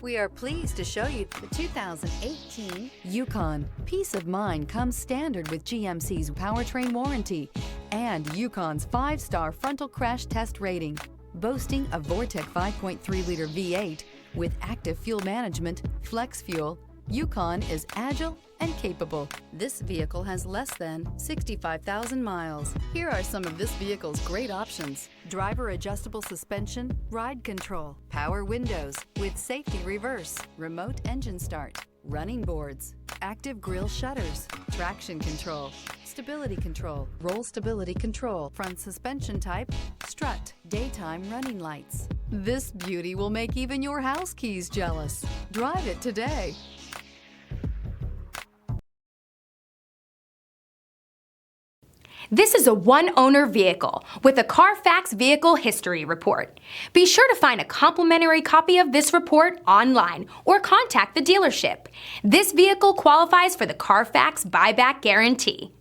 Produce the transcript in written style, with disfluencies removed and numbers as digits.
We are pleased to show you the 2018 Yukon. Peace of mind comes standard with GMC's powertrain warranty and Yukon's 5-star frontal crash test rating. Boasting a Vortec 5.3-liter V8 with active fuel management, flex fuel, Yukon is agile and capable. This vehicle has less than 65,000 miles. Here are some of this vehicle's great options: driver adjustable suspension, ride control, power windows with safety reverse, remote engine start, running boards, active grille shutters, traction control, stability control, roll stability control, front suspension type, strut, daytime running lights. This beauty will make even your house keys jealous. Drive it today. This is a one-owner vehicle with a Carfax Vehicle History Report. Be sure to find a complimentary copy of this report online or contact the dealership. This vehicle qualifies for the Carfax Buyback Guarantee.